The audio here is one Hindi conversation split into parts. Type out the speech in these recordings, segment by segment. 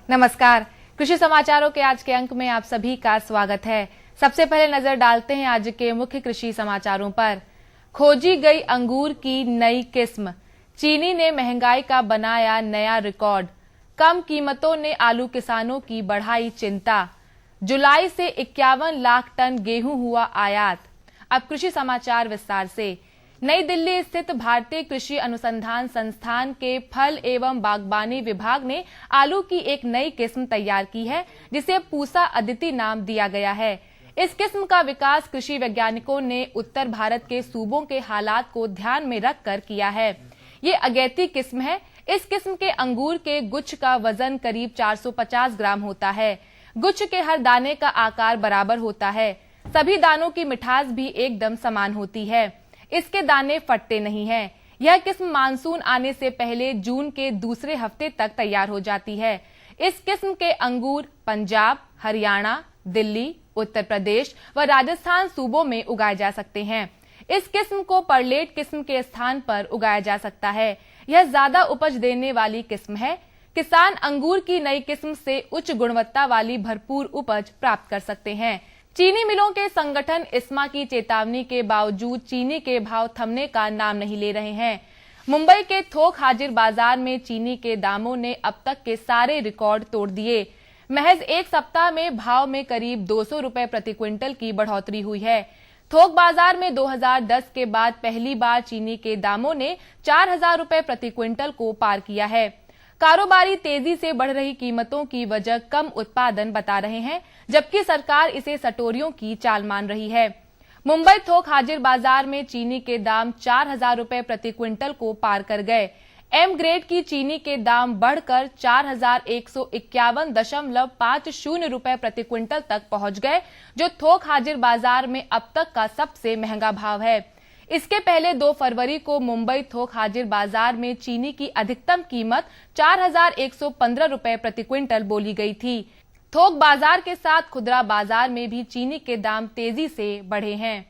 नमस्कार। कृषि समाचारों के आज के अंक में आप सभी का स्वागत है। सबसे पहले नजर डालते हैं आज के मुख्य कृषि समाचारों पर। खोजी गई अंगूर की नई किस्म, चीनी ने महंगाई का बनाया नया रिकॉर्ड। कम कीमतों ने आलू किसानों की बढ़ाई चिंता। जुलाई से 51 लाख टन गेहूं हुआ आयात। अब कृषि समाचार विस्तार से। नई दिल्ली स्थित भारतीय कृषि अनुसंधान संस्थान के फल एवं बागबानी विभाग ने आलू की एक नई किस्म तैयार की है, जिसे पूसा अदिति नाम दिया गया है। इस किस्म का विकास कृषि वैज्ञानिकों ने उत्तर भारत के सूबों के हालात को ध्यान में रखकर किया है। ये अगैती किस्म है। इस किस्म के अंगूर के गुच्छ का वजन करीब 450 ग्राम होता है। गुच्छ के हर दाने का आकार बराबर होता है। सभी दानों की मिठास भी एकदम समान होती है। इसके दाने फटते नहीं हैं। यह किस्म मानसून आने से पहले जून के दूसरे हफ्ते तक तैयार हो जाती है। इस किस्म के अंगूर पंजाब, हरियाणा, दिल्ली, उत्तर प्रदेश व राजस्थान सूबों में उगाए जा सकते हैं। इस किस्म को परलेट किस्म के स्थान पर उगाया जा सकता है। यह ज्यादा उपज देने वाली किस्म है। किसान अंगूर की नई किस्म से उच्च गुणवत्ता वाली भरपूर उपज प्राप्त कर सकते हैं। चीनी मिलों के संगठन इस्मा की चेतावनी के बावजूद चीनी के भाव थमने का नाम नहीं ले रहे हैं। मुंबई के थोक हाजिर बाजार में चीनी के दामों ने अब तक के सारे रिकॉर्ड तोड़ दिए। महज एक सप्ताह में भाव में करीब 200 रुपए प्रति क्विंटल की बढ़ोतरी हुई है। थोक बाजार में 2010 के बाद पहली बार चीनी के दामों ने 4000 रुपए प्रति क्विंटल को पार किया है। कारोबारी तेजी से बढ़ रही कीमतों की वजह कम उत्पादन बता रहे हैं, जबकि सरकार इसे सटोरियों की चाल मान रही है। मुंबई थोक हाजिर बाजार में चीनी के दाम 4000 रुपए प्रति क्विंटल को पार कर गए। एम ग्रेड की चीनी के दाम बढ़कर 4151.50 रुपए प्रति क्विंटल तक पहुंच गए, जो थोक हाजिर बाजार में अब तक का सबसे महंगा भाव है। इसके पहले 2 फरवरी को मुंबई थोक हाजिर बाजार में चीनी की अधिकतम कीमत 4115 रुपए प्रति क्विंटल बोली गई थी। थोक बाजार के साथ खुदरा बाजार में भी चीनी के दाम तेजी से बढ़े हैं।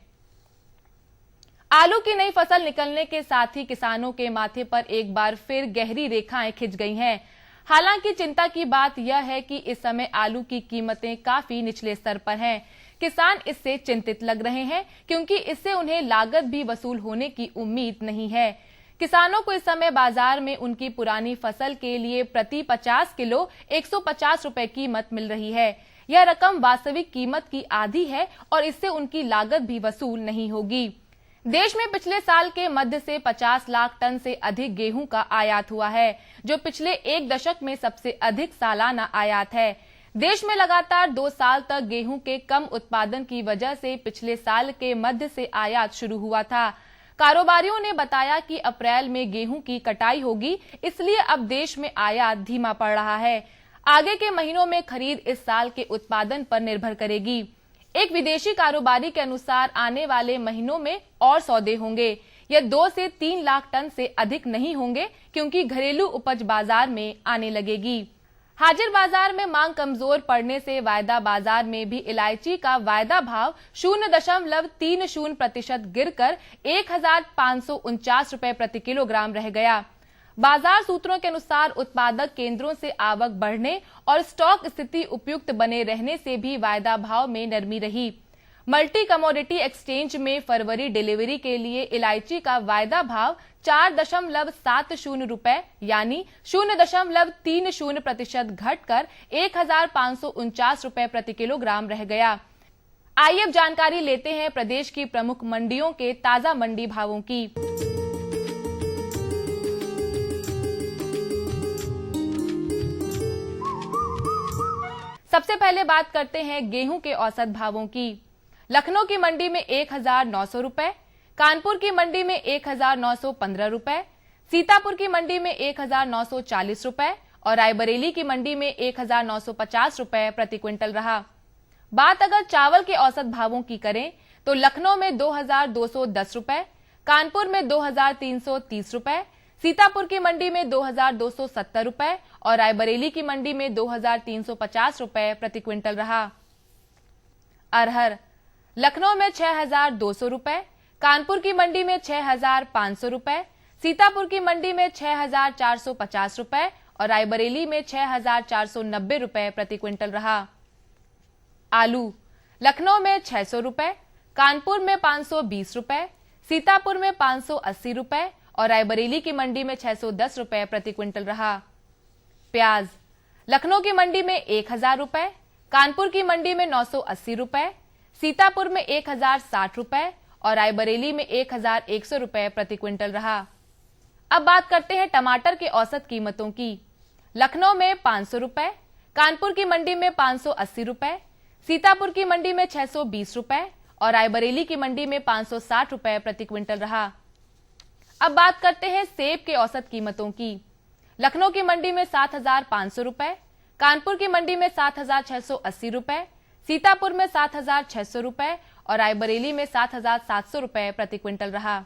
आलू की नई फसल निकलने के साथ ही किसानों के माथे पर एक बार फिर गहरी रेखाएं खिंच गई हैं। हालांकि चिंता की बात यह है कि इस समय आलू की कीमतें काफी निचले स्तर पर हैं। किसान इससे चिंतित लग रहे हैं, क्योंकि इससे उन्हें लागत भी वसूल होने की उम्मीद नहीं है। किसानों को इस समय बाजार में उनकी पुरानी फसल के लिए प्रति 50 किलो 150 रुपए कीमत मिल रही है। यह रकम वास्तविक कीमत की आधी है और इससे उनकी लागत भी वसूल नहीं होगी। देश में पिछले साल के मध्य से 50 लाख टन से अधिक गेहूं का आयात हुआ है, जो पिछले एक दशक में सबसे अधिक सालाना आयात है। देश में लगातार 2 साल तक गेहूं के कम उत्पादन की वजह से पिछले साल के मध्य से आयात शुरू हुआ था। कारोबारियों ने बताया कि अप्रैल में गेहूं की कटाई होगी, इसलिए अब देश में आयात धीमा पड़ रहा है। आगे के महीनों में खरीद इस साल के उत्पादन पर निर्भर करेगी। एक विदेशी कारोबारी के अनुसार आने वाले महीनों में और सौदे होंगे। यह 2 से 3 लाख टन से अधिक नहीं होंगे, क्योंकि घरेलू उपज बाजार में आने लगेगी। हाजिर बाजार में मांग कमजोर पड़ने से वायदा बाजार में भी इलायची का वायदा भाव 0.30% गिरकर 1549 रुपए प्रति किलोग्राम रह गया। बाजार सूत्रों के अनुसार उत्पादक केंद्रों से आवक बढ़ने और स्टॉक स्थिति उपयुक्त बने रहने से भी वायदा भाव में नरमी रही। मल्टी कमोडिटी एक्सचेंज में फरवरी डिलीवरी के लिए इलायची का वायदा भाव 4.70 रुपए यानी 0.30% घटकर 1549 रुपए प्रति किलोग्राम रह गया। आइए अब जानकारी लेते हैं प्रदेश की प्रमुख मंडियों के ताजा मंडी भावों की। सबसे पहले बात करते हैं गेहूं के औसत भावों की। लखनऊ की मंडी में 1900 रुपए, कानपुर की मंडी में 1915 रुपए, सीतापुर की मंडी में 1940 रुपए और रायबरेली की मंडी में 1950 रुपए प्रति क्विंटल रहा। बात अगर चावल के औसत भावों की करें तो लखनऊ में 2210 रुपए, कानपुर में 2330 रुपए, सीतापुर की मंडी में 2270 रुपए और रायबरेली की मंडी में 2350 रुपए प्रति क्विंटल रहा। अरहर लखनऊ में 6200 रुपए, कानपुर की मंडी में 6500 रुपए, सीतापुर की मंडी में 6450 रुपए और रायबरेली में 6,490 रुपए प्रति क्विंटल रहा। आलू लखनऊ में 600 रुपए, कानपुर में 520 रुपए, सीतापुर में 580 रुपए और रायबरेली की मंडी में 610 रुपए प्रति क्विंटल रहा। प्याज लखनऊ की मंडी में 1,000 रुपए, कानपुर की मंडी में 980 रुपए, सीतापुर में 1,060 रुपए और रायबरेली में 1,100 रुपए प्रति क्विंटल रहा। अब बात करते हैं टमाटर की औसत कीमतों की। लखनऊ में 500 रुपए, कानपुर की मंडी में 580 रुपए, सीतापुर की मंडी में 620 रुपए और रायबरेली की मंडी में 560 रुपए प्रति क्विंटल रहा। अब बात करते हैं सेब के औसत कीमतों की। लखनऊ की मंडी में 7,500 रुपए, कानपुर की मंडी में 7,680 रुपए, सीतापुर में 7,600 रुपए और रायबरेली में 7,700 रुपए प्रति क्विंटल रहा।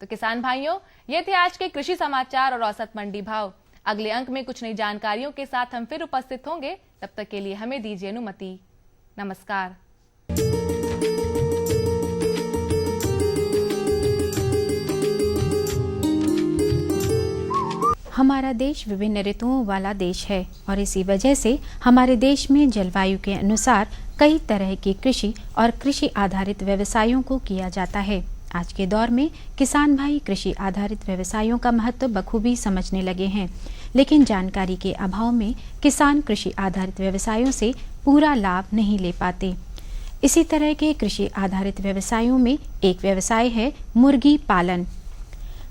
तो किसान भाइयों, ये थे आज के कृषि समाचार और औसत मंडी भाव। अगले अंक में कुछ नई जानकारियों के साथ हम फिर उपस्थित होंगे। तब तक के लिए हमें दीजिए अनुमति। नमस्कार। हमारा देश विभिन्न ऋतुओं वाला देश है और इसी वजह से हमारे देश में जलवायु के अनुसार कई तरह की कृषि और कृषि आधारित व्यवसायों को किया जाता है। आज के दौर में किसान भाई कृषि आधारित व्यवसायों का महत्व बखूबी समझने लगे हैं, लेकिन जानकारी के अभाव में किसान कृषि आधारित व्यवसायों से पूरा लाभ नहीं ले पाते। इसी तरह के कृषि आधारित व्यवसायों में एक व्यवसाय है मुर्गी पालन।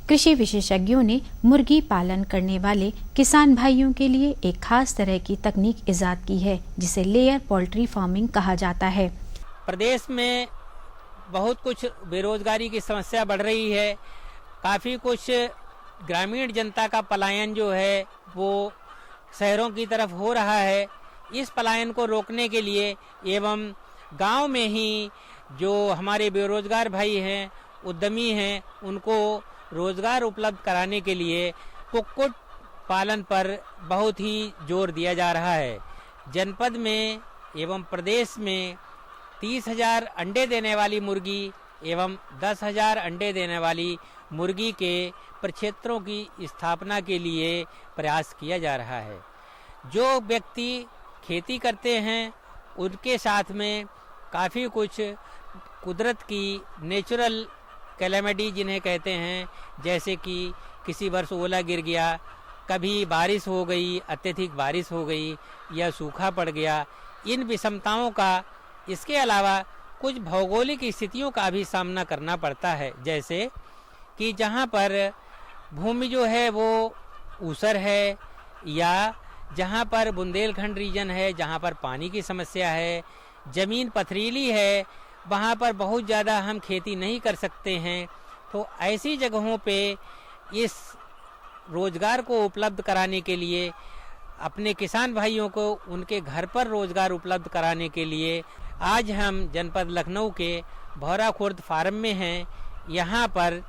कृषि विशेषज्ञों ने मुर्गी पालन करने वाले किसान भाइयों के लिए एक खास तरह की तकनीक इजाद की है, जिसे लेयर पोल्ट्री फार्मिंग कहा जाता है। प्रदेश में बहुत कुछ बेरोजगारी की समस्या बढ़ रही है। काफ़ी कुछ ग्रामीण जनता का पलायन जो है वो शहरों की तरफ हो रहा है। इस पलायन को रोकने के लिए एवं गांव में ही जो हमारे बेरोजगार भाई हैं, उद्यमी हैं, उनको रोजगार उपलब्ध कराने के लिए कुक्कुट पालन पर बहुत ही जोर दिया जा रहा है। जनपद में एवं प्रदेश में 30,000 अंडे देने वाली मुर्गी एवं 10,000 अंडे देने वाली मुर्गी के प्रक्षेत्रों की स्थापना के लिए प्रयास किया जा रहा है। जो व्यक्ति खेती करते हैं उनके साथ में काफ़ी कुछ कुदरत की नेचुरल कैलेमिटी जिन्हें कहते हैं, जैसे कि किसी वर्ष ओला गिर गया, कभी बारिश हो गई, अत्यधिक बारिश हो गई या सूखा पड़ गया, इन विषमताओं का, इसके अलावा कुछ भौगोलिक स्थितियों का भी सामना करना पड़ता है। जैसे कि जहाँ पर भूमि जो है वो ऊसर है या जहाँ पर बुंदेलखंड रीजन है, जहाँ पर पानी की समस्या है, ज़मीन पथरीली है, वहाँ पर बहुत ज़्यादा हम खेती नहीं कर सकते हैं। तो ऐसी जगहों पे इस रोज़गार को उपलब्ध कराने के लिए, अपने किसान भाइयों को उनके घर पर रोज़गार उपलब्ध कराने के लिए आज हम जनपद लखनऊ के भौरा खुर्द फार्म में हैं। यहाँ पर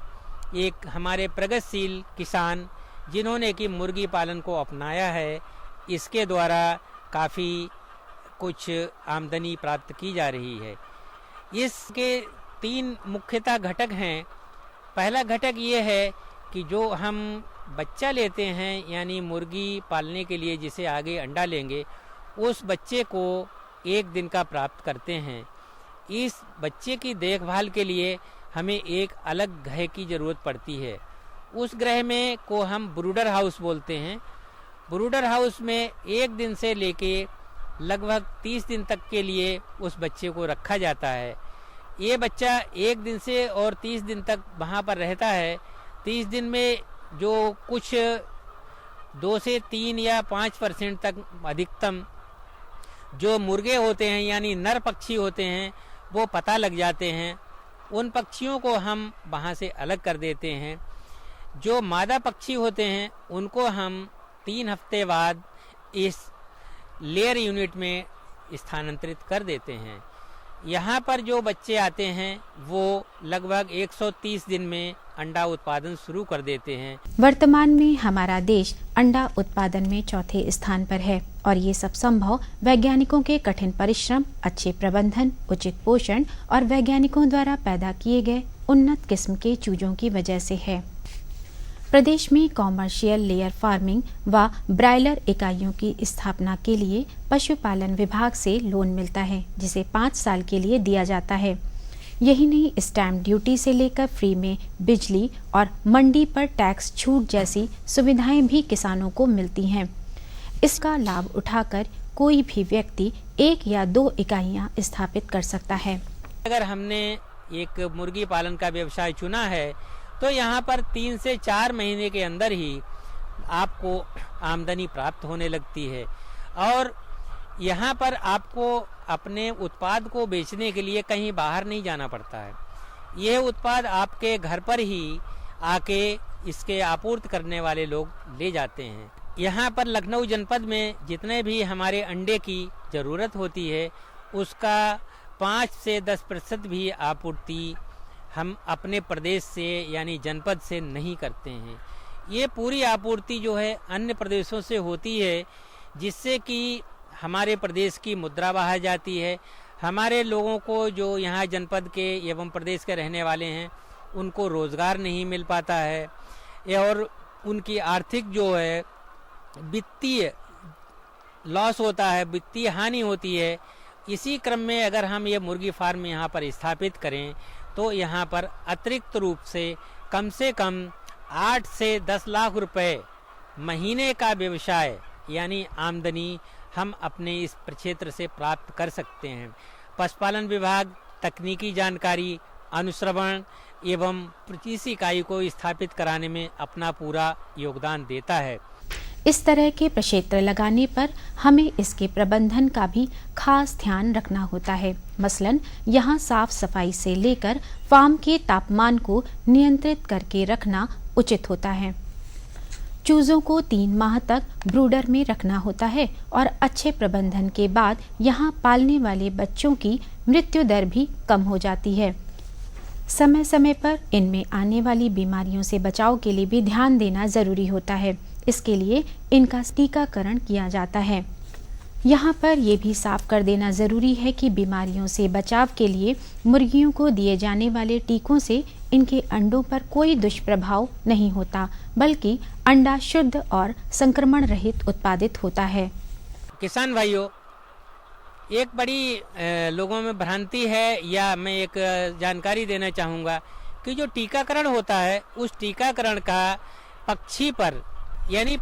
एक हमारे प्रगतिशील किसान जिन्होंने कि मुर्गी पालन को अपनाया है, इसके द्वारा काफ़ी कुछ आमदनी प्राप्त की जा रही है। इसके 3 मुख्यतः घटक हैं। पहला घटक ये है कि जो हम बच्चा लेते हैं, यानी मुर्गी पालने के लिए जिसे आगे अंडा लेंगे, उस बच्चे को 1 दिन का प्राप्त करते हैं। इस बच्चे की देखभाल के लिए हमें एक अलग गृह की ज़रूरत पड़ती है। उस गृह में को हम ब्रूडर हाउस बोलते हैं। ब्रूडर हाउस में 1 दिन से लेके लगभग 30 दिन तक के लिए उस बच्चे को रखा जाता है। ये बच्चा 1 दिन से और 30 दिन तक वहाँ पर रहता है। 30 दिन में जो कुछ 2 से 3 या 5% तक अधिकतम जो मुर्गे होते हैं, यानी नर पक्षी होते हैं, वो पता लग जाते हैं। उन पक्षियों को हम वहाँ से अलग कर देते हैं। जो मादा पक्षी होते हैं उनको हम 3 हफ्ते बाद इस लेयर यूनिट में स्थानांतरित कर देते हैं। यहाँ पर जो बच्चे आते हैं वो लगभग 130 दिन में अंडा उत्पादन शुरू कर देते हैं। वर्तमान में हमारा देश अंडा उत्पादन में चौथे स्थान पर है और ये सब संभव वैज्ञानिकों के कठिन परिश्रम, अच्छे प्रबंधन, उचित पोषण और वैज्ञानिकों द्वारा पैदा किए गए उन्नत किस्म के चूजों की वजह से है। प्रदेश में कॉमर्शियल लेयर फार्मिंग व ब्रायलर इकाइयों की स्थापना के लिए पशुपालन विभाग से लोन मिलता है, जिसे 5 साल के लिए दिया जाता है। यही नहीं, स्टैम्प ड्यूटी से लेकर फ्री में बिजली और मंडी पर टैक्स छूट जैसी सुविधाएं भी किसानों को मिलती हैं। इसका लाभ उठाकर कोई भी व्यक्ति 1 या 2 इकाइयां स्थापित कर सकता है। अगर हमने एक मुर्गी पालन का व्यवसाय चुना है तो यहाँ पर 3 से 4 महीने के अंदर ही आपको आमदनी प्राप्त होने लगती है और यहाँ पर आपको अपने उत्पाद को बेचने के लिए कहीं बाहर नहीं जाना पड़ता है। यह उत्पाद आपके घर पर ही आके इसके आपूर्ति करने वाले लोग ले जाते हैं। यहाँ पर लखनऊ जनपद में जितने भी हमारे अंडे की ज़रूरत होती है उसका 5 से 10% भी आपूर्ति हम अपने प्रदेश से यानी जनपद से नहीं करते हैं। ये पूरी आपूर्ति जो है अन्य प्रदेशों से होती है, जिससे कि हमारे प्रदेश की मुद्रा बाहर जाती है। हमारे लोगों को जो यहाँ जनपद के एवं प्रदेश के रहने वाले हैं उनको रोज़गार नहीं मिल पाता है और उनकी आर्थिक जो है वित्तीय लॉस होता है, वित्तीय हानि होती है। इसी क्रम में अगर हम ये मुर्गी फार्म यहाँ पर स्थापित करें तो यहाँ पर अतिरिक्त रूप से कम 8 से 10 लाख रुपए महीने का व्यवसाय यानी आमदनी हम अपने इस प्रक्षेत्र से प्राप्त कर सकते हैं। पशुपालन विभाग तकनीकी जानकारी, अनुश्रवण एवं इस इकाई को स्थापित कराने में अपना पूरा योगदान देता है। इस तरह के प्रक्षेत्र लगाने पर हमें इसके प्रबंधन का भी खास ध्यान रखना होता है। मसलन यहाँ साफ सफाई से लेकर फार्म के तापमान को नियंत्रित करके रखना उचित होता है। चूजों को 3 माह तक ब्रूडर में रखना होता है और अच्छे प्रबंधन के बाद यहाँ पालने वाले बच्चों की मृत्यु दर भी कम हो जाती है। समय समय पर इनमें आने वाली बीमारियों से बचाव के लिए भी ध्यान देना जरूरी होता है। इसके लिए इनका टीकाकरण किया जाता है। यहाँ पर यह भी साफ कर देना जरूरी है कि बीमारियों से बचाव के लिए मुर्गियों को दिए जाने वाले टीकों से इनके अंडों पर कोई दुष्प्रभाव नहीं होता, बल्कि अंडा शुद्ध और संक्रमण रहित उत्पादित होता है। किसान भाइयों, एक बड़ी लोगों में भ्रांति है या मैं एक जानकारी देना चाहूँगा कि जो टीकाकरण होता है उस टीकाकरण का पक्षी पर यानी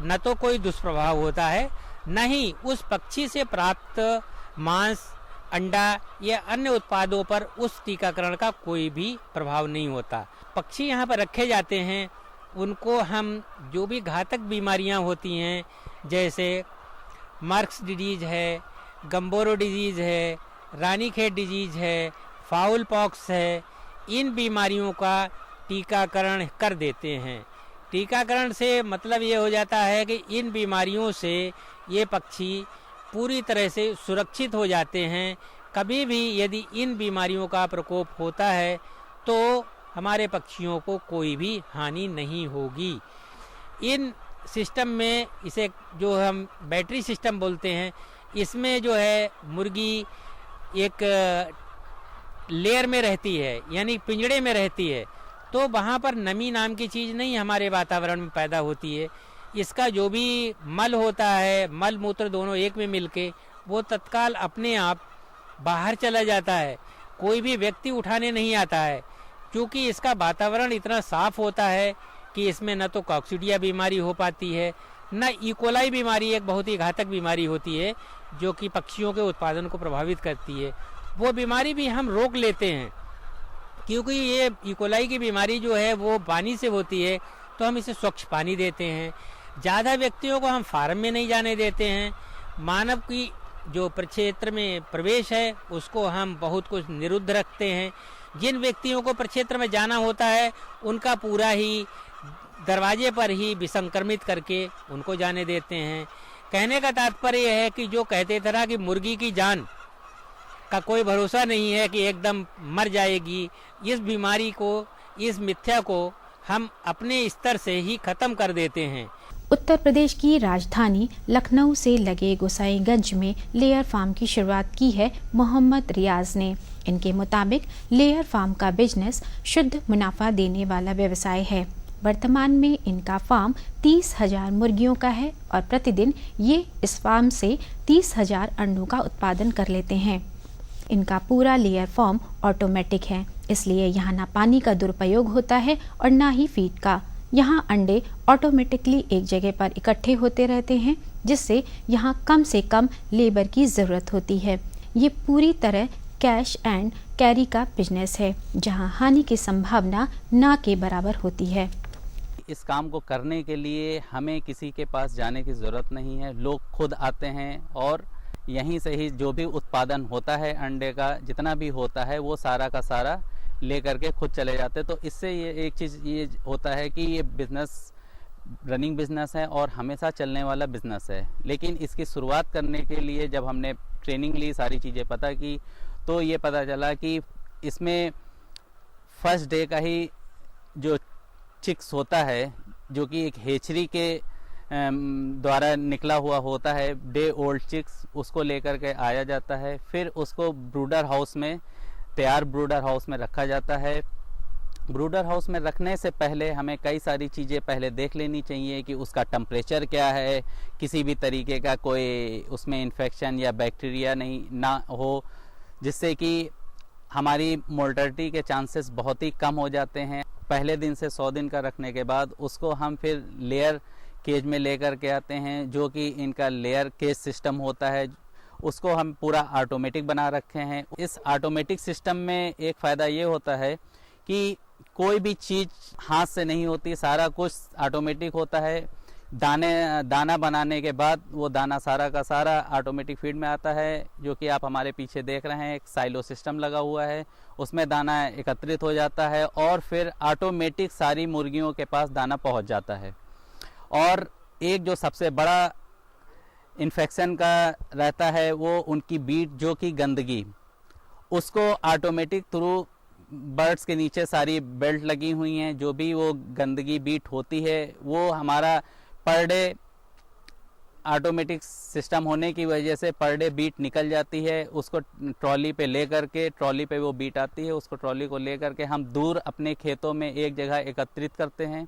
न तो कोई दुष्प्रभाव होता है, न ही उस पक्षी से प्राप्त मांस, अंडा या अन्य उत्पादों पर उस टीकाकरण का कोई भी प्रभाव नहीं होता। पक्षी यहाँ पर रखे जाते हैं, उनको हम जो भी घातक बीमारियाँ होती हैं जैसे मार्क्स डिजीज है, गम्बोरो डिजीज है, रानीखेत डिजीज है, फाउल पॉक्स है, इन बीमारियों का टीकाकरण कर देते हैं। टीकाकरण से मतलब ये हो जाता है कि इन बीमारियों से ये पक्षी पूरी तरह से सुरक्षित हो जाते हैं। कभी भी यदि इन बीमारियों का प्रकोप होता है तो हमारे पक्षियों को कोई भी हानि नहीं होगी। इन सिस्टम में इसे जो हम बैटरी सिस्टम बोलते हैं, इसमें जो है मुर्गी एक लेयर में रहती है यानी पिंजड़े में रहती है, तो वहाँ पर नमी नाम की चीज़ नहीं हमारे वातावरण में पैदा होती है। इसका जो भी मल होता है, मल मूत्र दोनों एक में मिलके वो तत्काल अपने आप बाहर चला जाता है, कोई भी व्यक्ति उठाने नहीं आता है, क्योंकि इसका वातावरण इतना साफ होता है कि इसमें न तो कॉक्सीडिया बीमारी हो पाती है, न इकोलाई बीमारी, एक बहुत ही घातक बीमारी होती है जो कि पक्षियों के उत्पादन को प्रभावित करती है। वो बीमारी भी हम रोक लेते हैं, क्योंकि ये इकोलाई की बीमारी जो है वो पानी से होती है, तो हम इसे स्वच्छ पानी देते हैं। ज़्यादा व्यक्तियों को हम फार्म में नहीं जाने देते हैं। मानव की जो प्रक्षेत्र में प्रवेश है उसको हम बहुत कुछ निरुद्ध रखते हैं। जिन व्यक्तियों को प्रक्षेत्र में जाना होता है उनका पूरा ही दरवाजे पर ही विसंक्रमित करके उनको जाने देते हैं। कहने का तात्पर्य है कि जो कहते थे कि मुर्गी की जान का कोई भरोसा नहीं है कि एकदम मर जाएगी, इस बीमारी को, इस मिथ्या को हम अपने स्तर से ही खत्म कर देते हैं। उत्तर प्रदेश की राजधानी लखनऊ से लगे गोसाईगंज में लेयर फार्म की शुरुआत की है मोहम्मद रियाज ने। इनके मुताबिक लेयर फार्म का बिजनेस शुद्ध मुनाफा देने वाला व्यवसाय है। वर्तमान में इनका फार्म 30,000 मुर्गियों का है और प्रतिदिन ये इस फार्म से 30,000 अंडों का उत्पादन कर लेते हैं। इनका पूरा लेयर फार्म ऑटोमेटिक है, इसलिए यहाँ ना पानी का दुरुपयोग होता है और ना ही फीड का। यहाँ अंडे ऑटोमेटिकली एक जगह पर इकट्ठे होते रहते हैं, जिससे यहाँ कम से कम लेबर की ज़रूरत होती है। ये पूरी तरह कैश एंड कैरी का बिजनेस है, जहाँ हानि की संभावना ना के बराबर होती है। इस काम को करने के लिए हमें किसी के पास जाने की ज़रूरत नहीं है। लोग खुद आते हैं और यहीं से ही जो भी उत्पादन होता है अंडे का, जितना भी होता है, वो सारा का सारा लेकर के खुद चले जाते हैं। तो इससे ये एक चीज़ ये होता है कि ये बिज़नेस रनिंग बिज़नेस है और हमेशा चलने वाला बिज़नेस है। लेकिन इसकी शुरुआत करने के लिए जब हमने ट्रेनिंग ली, सारी चीज़ें पता की, तो ये पता चला कि इसमें फर्स्ट डे का ही जो चिक्स होता है, जो कि एक हेचरी के द्वारा निकला हुआ होता है, डे ओल्ड चिक्स, उसको लेकर के आया जाता है। फिर उसको ब्रूडर हाउस में, तैयार ब्रूडर हाउस में रखा जाता है। ब्रूडर हाउस में रखने से पहले हमें कई सारी चीज़ें पहले देख लेनी चाहिए कि उसका टेम्परेचर क्या है, किसी भी तरीके का कोई उसमें इन्फेक्शन या बैक्टीरिया नहीं ना हो, जिससे कि हमारी मोर्टेलिटी के चांसेस बहुत ही कम हो जाते हैं। पहले दिन से 100 दिन का रखने के बाद उसको हम फिर लेयर केज में लेकर के आते हैं, जो कि इनका लेयर केज सिस्टम होता है, उसको हम पूरा ऑटोमेटिक बना रखे हैं। इस ऑटोमेटिक सिस्टम में एक फ़ायदा ये होता है कि कोई भी चीज़ हाथ से नहीं होती, सारा कुछ ऑटोमेटिक होता है। दाना बनाने के बाद वो दाना सारा का सारा ऑटोमेटिक फीड में आता है, जो कि आप हमारे पीछे देख रहे हैं, एक साइलो सिस्टम लगा हुआ है, उसमें दाना एकत्रित हो जाता है और फिर ऑटोमेटिक सारी मुर्गियों के पास दाना पहुंच जाता है। और एक जो सबसे बड़ा इन्फेक्शन का रहता है वो उनकी बीट, जो कि गंदगी, उसको ऑटोमेटिक थ्रू बर्ड्स के नीचे सारी बेल्ट लगी हुई हैं, जो भी वो गंदगी बीट होती है वो हमारा पर डे ऑटोमेटिक सिस्टम होने की वजह से पर डे बीट निकल जाती है। उसको ट्रॉली पे ले करके, ट्रॉली पे वो बीट आती है, उसको ट्रॉली को ले करके हम दूर अपने खेतों में एक जगह एकत्रित करते हैं।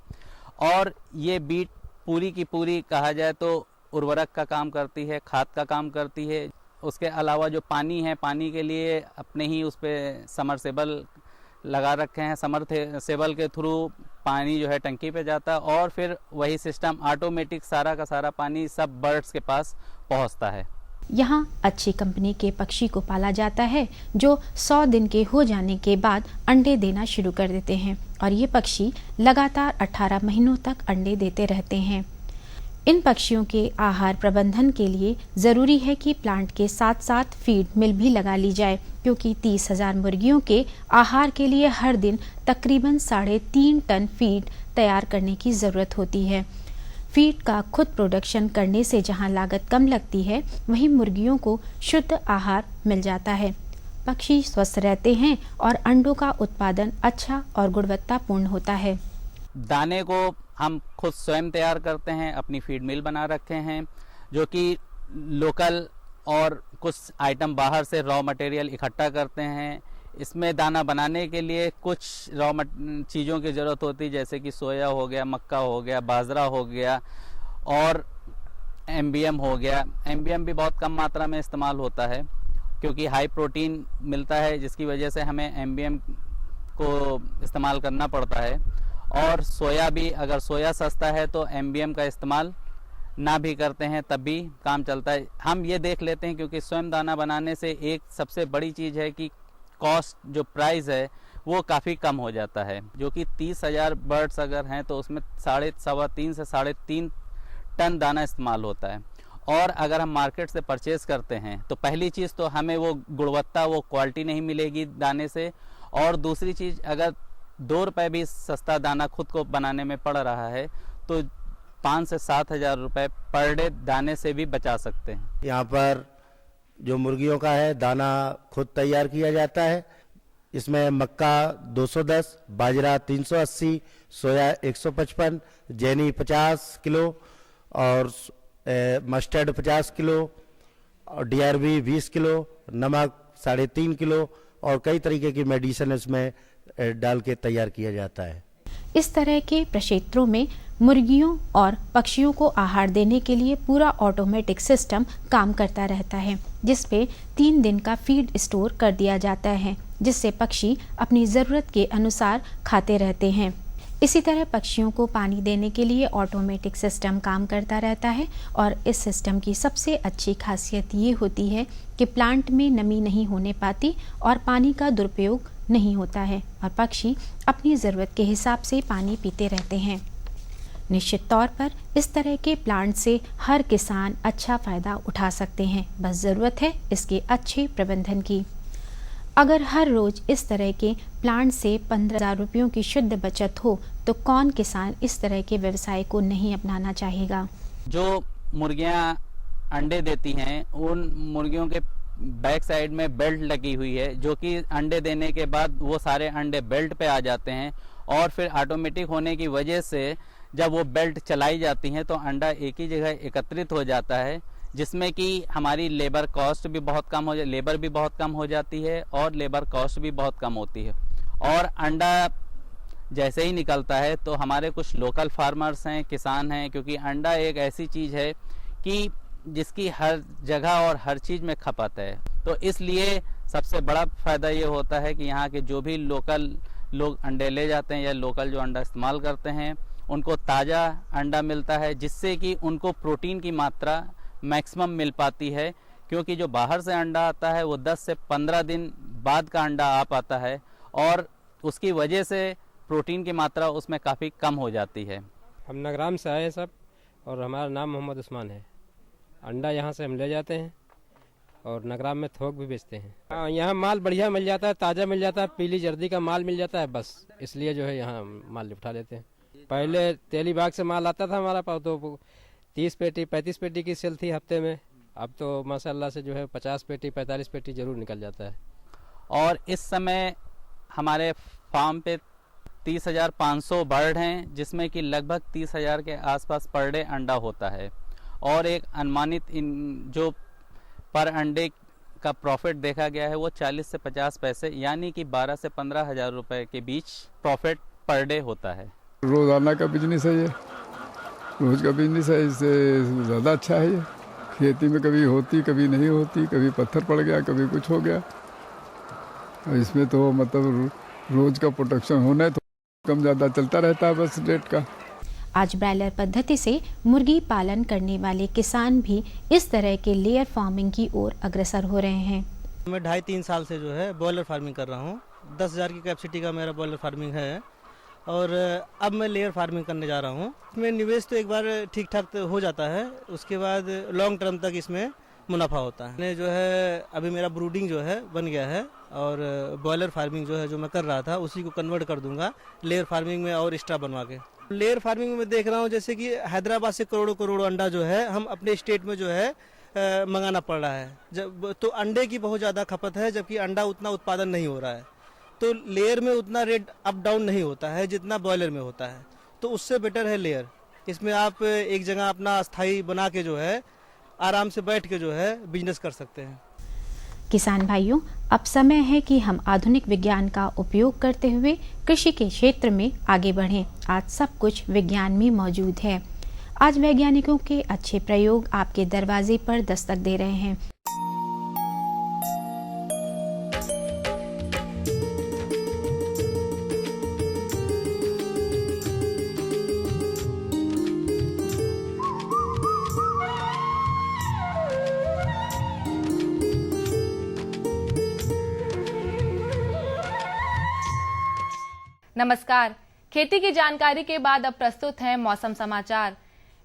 और ये बीट पूरी की पूरी कहा जाए तो उर्वरक का काम करती है, खाद का काम करती है। उसके अलावा जो पानी है, पानी के लिए अपने ही उस पर समरसेबल लगा रखे हैं, समरसेबल के थ्रू पानी जो है टंकी पे जाता है और फिर वही सिस्टम ऑटोमेटिक सारा का सारा पानी सब बर्ड्स के पास पहुंचता है। यहाँ अच्छी कंपनी के पक्षी को पाला जाता है, जो 100 दिन के हो जाने के बाद अंडे देना शुरू कर देते हैं और ये पक्षी लगातार 18 महीनों तक अंडे देते रहते हैं। इन पक्षियों के आहार प्रबंधन के लिए ज़रूरी है कि प्लांट के साथ साथ फीड मिल भी लगा ली जाए, क्योंकि 30,000 मुर्गियों के आहार के लिए हर दिन तकरीबन 3.5 टन फीड तैयार करने की ज़रूरत होती है। फीड का खुद प्रोडक्शन करने से जहां लागत कम लगती है, वहीं मुर्गियों को शुद्ध आहार मिल जाता है। पक्षी स्वस्थ रहते हैं और अंडों का उत्पादन अच्छा और गुणवत्तापूर्ण होता है। दाने को हम खुद स्वयं तैयार करते हैं, अपनी फीड मिल बना रखे हैं, जो कि लोकल और कुछ आइटम बाहर से रॉ मटेरियल इकट्ठा करते हैं। इसमें दाना बनाने के लिए कुछ रॉ चीज़ों की ज़रूरत होती है, जैसे कि सोया हो गया, मक्का हो गया, बाजरा हो गया और एमबीएम हो गया। एमबीएम भी बहुत कम मात्रा में इस्तेमाल होता है, क्योंकि हाई प्रोटीन मिलता है, जिसकी वजह से हमें एमबीएम को इस्तेमाल करना पड़ता है। और सोया भी, अगर सोया सस्ता है तो एमबीएम का इस्तेमाल ना भी करते हैं तब भी काम चलता है। हम ये देख लेते हैं, क्योंकि स्वयं दाना बनाने से एक सबसे बड़ी चीज़ है कि कॉस्ट, जो प्राइस है वो काफ़ी कम हो जाता है, जो कि 30,000 बर्ड्स अगर हैं तो उसमें 3.5 से 3.5 टन दाना इस्तेमाल होता है। और अगर हम मार्केट से परचेज़ करते हैं तो पहली चीज़ तो हमें वो गुणवत्ता, वो क्वालिटी नहीं मिलेगी दाने से, और दूसरी चीज़, अगर 2 रुपये भी सस्ता दाना खुद को बनाने में पड़ रहा है तो 5 से 7,000 रुपये पर डे दाने से भी बचा सकते हैं। यहाँ पर जो मुर्गियों का है दाना खुद तैयार किया जाता है। इसमें मक्का 210, बाजरा 380, सोया 155, जेनी 50 किलो और मस्टर्ड 50 किलो और डीआरबी 20 किलो, नमक 3.5 किलो और कई तरीके की मेडिसिन इसमें डाल के तैयार किया जाता है। इस तरह के प्रक्षेत्रों में मुर्गियों और पक्षियों को आहार देने के लिए पूरा ऑटोमेटिक सिस्टम काम करता रहता है, जिसपे 3 दिन का फीड स्टोर कर दिया जाता है, जिससे पक्षी अपनी ज़रूरत के अनुसार खाते रहते हैं। इसी तरह पक्षियों को पानी देने के लिए ऑटोमेटिक सिस्टम काम करता रहता है और इस सिस्टम की सबसे अच्छी खासियत ये होती है कि प्लांट में नमी नहीं होने पाती और पानी का दुरुपयोग नहीं होता है और पक्षी अपनी ज़रूरत के हिसाब से पानी पीते रहते हैं। निश्चित तौर पर इस तरह के प्लांट से हर किसान अच्छा फ़ायदा उठा सकते हैं, बस ज़रूरत है इसके अच्छे प्रबंधन की। अगर हर रोज इस तरह के प्लांट से 15,000 रुपयों की शुद्ध बचत हो तो कौन किसान इस तरह के व्यवसाय को नहीं अपनाना चाहेगा। जो मुर्गियां अंडे देती हैं उन मुर्गियों के बैक साइड में बेल्ट लगी हुई है, जो कि अंडे देने के बाद वो सारे अंडे बेल्ट पे आ जाते हैं और फिर ऑटोमेटिक होने की वजह से जब वो बेल्ट चलाई जाती हैं तो अंडा एक ही जगह एकत्रित हो जाता है, जिसमें कि हमारी लेबर कॉस्ट भी बहुत कम हो लेबर भी बहुत कम हो जाती है और लेबर कॉस्ट भी बहुत कम होती है। और अंडा जैसे ही निकलता है तो हमारे कुछ लोकल फार्मर्स हैं, किसान हैं, क्योंकि अंडा एक ऐसी चीज़ है कि जिसकी हर जगह और हर चीज़ में खपत है, तो इसलिए सबसे बड़ा फ़ायदा ये होता है कि यहाँ के जो भी लोकल लोग अंडे ले जाते हैं या लोकल जो अंडा इस्तेमाल करते हैं उनको ताज़ा अंडा मिलता है, जिससे कि उनको प्रोटीन की मात्रा मैक्सिमम मिल पाती है, क्योंकि जो बाहर से अंडा आता है वो 10 से 15 दिन बाद का अंडा आ पाता है और उसकी वजह से प्रोटीन की मात्रा उसमें काफ़ी कम हो जाती है। हम नगराम से आए हैं सब और हमारा नाम मोहम्मद उस्मान है। अंडा यहाँ से हम ले जाते हैं और नगराम में थोक भी बेचते हैं। यहाँ माल बढ़िया मिल जाता है, ताज़ा मिल जाता है, पीली जर्दी का माल मिल जाता है, बस इसलिए जो है यहाँ माल उठा लेते हैं। पहले तेलीबाग से माल आता था हमारा पास, तो 30 पेटी 35 पेटी की सेल थी हफ्ते में, अब तो माशाल्लाह से जो है 50 पेटी 45 पेटी जरूर निकल जाता है। और इस समय हमारे फार्म पे 30,500 बर्ड हैं, जिसमें कि लगभग 30,000 के आसपास पर डे अंडा होता है और एक अनुमानित जो पर अंडे का प्रॉफिट देखा गया है वो 40 से 50 पैसे यानी कि 12 से 15,000 रुपए के बीच प्रॉफिट पर डे होता है। रोज़ाना का बिजनेस है ये, रोज़ का बिजनेस है, इससे ज़्यादा अच्छा है ये। खेती में कभी होती कभी नहीं होती, कभी पत्थर पड़ गया कभी कुछ हो गया, और इसमें तो मतलब रोज़ का प्रोडक्शन होना है तो कम ज़्यादा चलता रहता है बस रेट का। आज ब्रायलर पद्धति से मुर्गी पालन करने वाले किसान भी इस तरह के लेयर फार्मिंग की ओर अग्रसर हो रहे हैं। मैं 2.5-3 साल से जो है बॉयलर फार्मिंग कर रहा हूँ। 10,000 की कैपेसिटी का मेरा बॉयलर फार्मिंग है और अब मैं लेयर फार्मिंग करने जा रहा हूँ। इसमें निवेश तो एक बार ठीक ठाक हो जाता है, उसके बाद लॉन्ग टर्म तक इसमें मुनाफा होता है। मैंने जो है अभी मेरा ब्रूडिंग जो है बन गया है और बॉयलर फार्मिंग जो है जो मैं कर रहा था उसी को कन्वर्ट कर दूंगा लेयर फार्मिंग में और एक्स्ट्रा बनवा के। लेयर फार्मिंग में देख रहा हूँ जैसे कि हैदराबाद से करोड़ों अंडा जो है हम अपने स्टेट में जो है मंगाना पड़ रहा है। जब तो अंडे की बहुत ज़्यादा खपत है, जबकि अंडा उतना उत्पादन नहीं हो रहा है, तो लेयर में उतना रेट अप डाउन नहीं होता है जितना बॉयलर में होता है, तो उससे बेटर है लेयर। इसमें आप एक जगह अपना स्थायी बना के जो है आराम से बैठ के जो है बिजनेस कर सकते हैं। किसान भाइयों, अब समय है कि हम आधुनिक विज्ञान का उपयोग करते हुए कृषि के क्षेत्र में आगे बढ़ें। आज सब कुछ विज्ञान में मौजूद है। आज वैज्ञानिकों के अच्छे प्रयोग आपके दरवाजे पर दस्तक दे रहे हैं। नमस्कार, खेती की जानकारी के बाद अब प्रस्तुत है मौसम समाचार।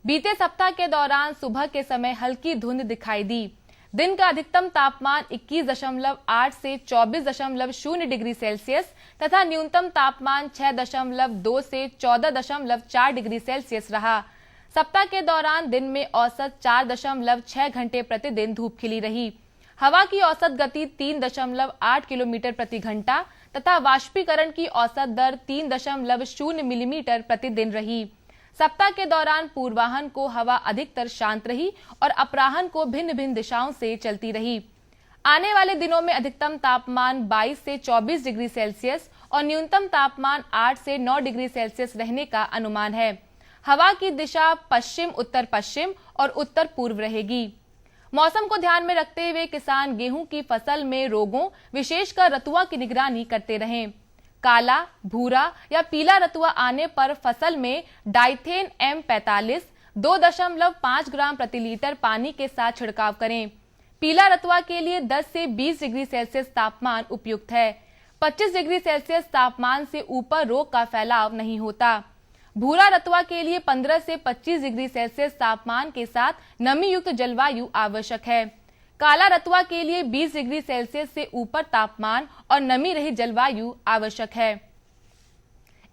बीते सप्ताह के दौरान सुबह के समय हल्की धुंध दिखाई दी। दिन का अधिकतम तापमान 21.8 से 24.0 डिग्री सेल्सियस तथा न्यूनतम तापमान 6.2 से 14.4 डिग्री सेल्सियस रहा। सप्ताह के दौरान दिन में औसत 4.6 घंटे प्रतिदिन धूप खिली रही। हवा की औसत गति 3.8 किलोमीटर प्रति घंटा तथा वाष्पीकरण की औसत दर 3.0 मिलीमीटर प्रतिदिन रही। सप्ताह के दौरान पूर्वाहन को हवा अधिकतर शांत रही और अपराहन को भिन्न भिन्न दिशाओं से चलती रही। आने वाले दिनों में अधिकतम तापमान 22 से 24 डिग्री सेल्सियस और न्यूनतम तापमान 8 से 9 डिग्री सेल्सियस रहने का अनुमान है। हवा की दिशा पश्चिम उत्तर पश्चिम और उत्तर पूर्व रहेगी। मौसम को ध्यान में रखते हुए किसान गेहूं की फसल में रोगों विशेषकर रतुआ की निगरानी करते रहें। काला, भूरा या पीला रतुआ आने पर फसल में डाइथेन M45 2.5 ग्राम प्रति लीटर पानी के साथ छिड़काव करें। पीला रतुआ के लिए 10 से 20 डिग्री सेल्सियस तापमान उपयुक्त है। 25 डिग्री सेल्सियस तापमान से ऊपर रोग का फैलाव नहीं होता। भूरा रतुआ के लिए 15 से 25 डिग्री सेल्सियस तापमान के साथ नमी युक्त जलवायु आवश्यक है। काला रतुआ के लिए 20 डिग्री सेल्सियस से ऊपर तापमान और नमी रहित जलवायु आवश्यक है।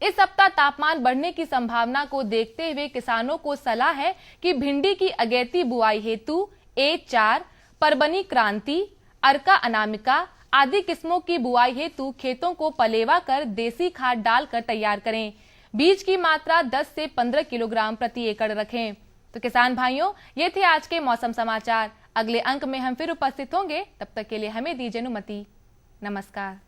इस सप्ताह तापमान बढ़ने की संभावना को देखते हुए किसानों को सलाह है कि भिंडी की अगेती बुआई हेतु A4, परबनी क्रांति, अर्का अनामिका आदि किस्मों की बुआई हेतु खेतों को पलेवा कर देसी खाद डालकर तैयार करें। बीज की मात्रा 10 से 15 किलोग्राम प्रति एकड़ रखें। तो किसान भाइयों, ये थे आज के मौसम समाचार। अगले अंक में हम फिर उपस्थित होंगे। तब तक के लिए हमें दीजिए अनुमति। नमस्कार।